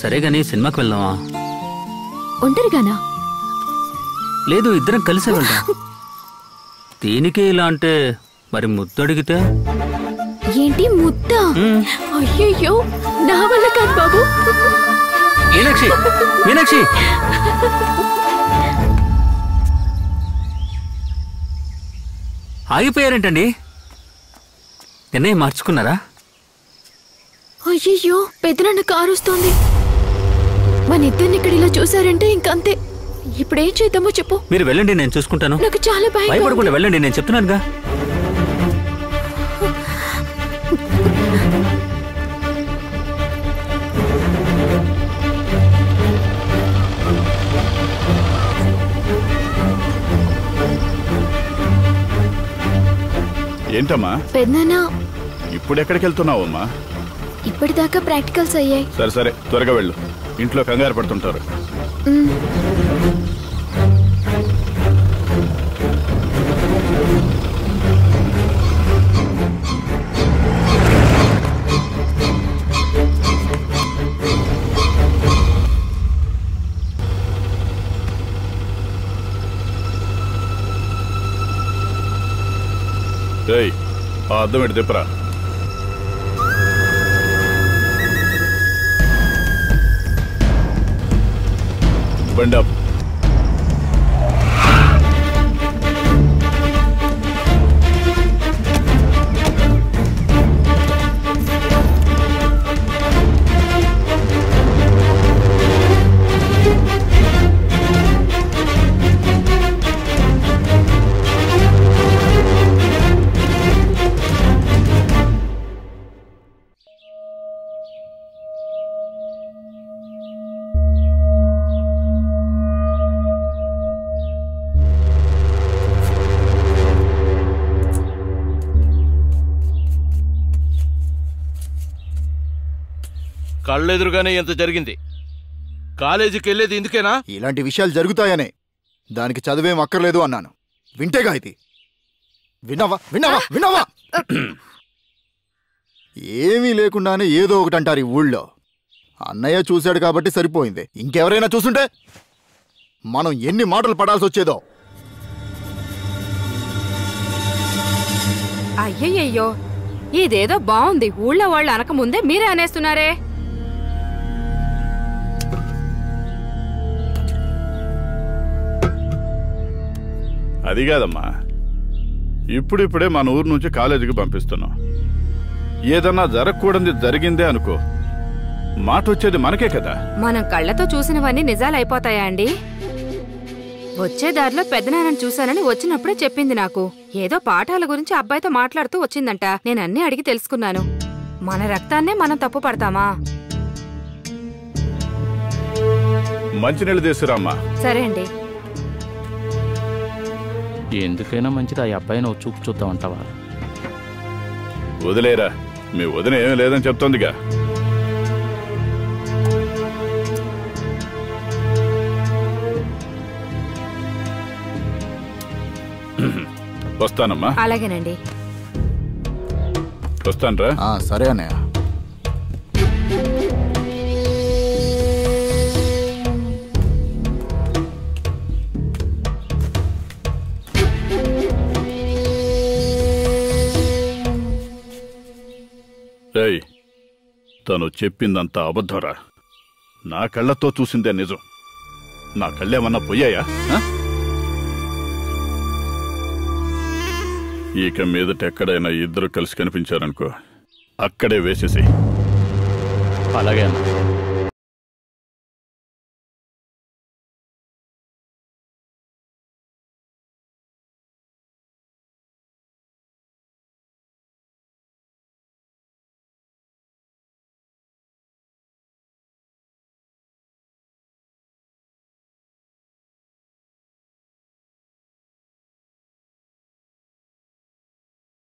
సరే గానీ సినిమాకి వెళ్దామా? ఒంటరిగానా? లేదు, ఇద్దరం కలిసే వెళ్దాం. దీనికి ఇలా అంటే మరి ముద్దు అడిగితే? ఏంటి ముద్ద? అయ్యయ్యో, నా వల్ల కాదు బాబు. మీనాక్షి, మీనాక్షి! ఆగిపోయారేంటండి? నిర్ణయం మార్చుకున్నారా? అయ్యయ్యో, పెద్దనాన్న కారు వస్తోంది. మన ఇద్దరిని ఇక్కడ ఇలా చూసారంటే ఇంకంతే. ఇప్పుడేం చేద్దామో చెప్పు. మీరు వెళ్ళండి, నేను చూసుకుంటాను. నాకు చాలా భయపడకుండా వెళ్ళండి, నేను చెప్తున్నానుగా. ఏంటమ్మా? పెద్దనాన్న, ఇప్పుడు ఎక్కడికి వెళ్తున్నావమ్మా? ఇప్పటిదాకా ప్రాక్టికల్స్ అయ్యాయి. సరే సరే, త్వరగా వెళ్ళు. ఇంట్లో కంగారు పడుతుంటారు. ఏయ్, ఆ అద్దం ఎటు తిప్పరా. బండి ఆపు. కళ్ళెదురుగానే ఎంత జరిగింది. కాలేజీకి వెళ్ళేది ఎందుకేనా? ఇలాంటి విషయాలు జరుగుతాయనే. దానికి చదివేం అక్కర్లేదు అన్నాను. వింటేగా ఇది. విన్నావా విన్నావా విన్నావా? ఏమీ లేకుండానే ఏదో ఒకటి అంటారు ఈ ఊళ్ళో. అన్నయ్య చూశాడు కాబట్టి సరిపోయింది. ఇంకెవరైనా చూసుంటే మనం ఎన్ని మాటలు పడాల్సి వచ్చేదో. అయ్యయ్యో, ఇదేదో బాగుంది. ఊళ్ళో వాళ్ళు అనకముందే మీరే అనేస్తున్నారే. అది కాదమ్మా, ఇప్పుడిప్పుడే మన ఊరు నుంచి కాలేజీకి పంపిస్తున్నాం. ఏదన్నా జరగకూడదు జరిగిందే అనుకో, మాట వచ్చేది మనకే కదా. మనం కళ్ళతో చూసినవన్నీ నిజాలైపోతాయా అండి? వచ్చే దారిలో పెద్దనాన్నని చూశానని వచ్చినప్పుడే చెప్పింది నాకు. ఏదో పాఠాల గురించి అబ్బాయితో మాట్లాడుతూ వచ్చిందంట. నేను అన్నీ అడిగి తెలుసుకున్నాను. మన రక్తాన్నే మనం తప్పు పడతామా? మంచినీళ్ళు తీసుకురామ్మా. సరే అండి. ఎందుకైనా మంచిది ఆ అబ్బాయిని ఒక చూపు చూద్దామంటావా? వదిలేరా, మీ వదిన ఏమీ లేదని చెప్తోందిగా. వస్తానమ్మా. అలాగేనండి. వస్తానరా. సరే అన్నయ్య. రేయ్, తను చెప్పిందంతా అబద్ధరా. నా కళ్ళతో చూసిందే నిజం. నా కళ్ళేమన్నా పోయాయా? ఇక మీదట ఎక్కడైనా ఇద్దరు కలిసి కనిపించారనుకో, అక్కడే వేసేసి. అలాగే అన్న.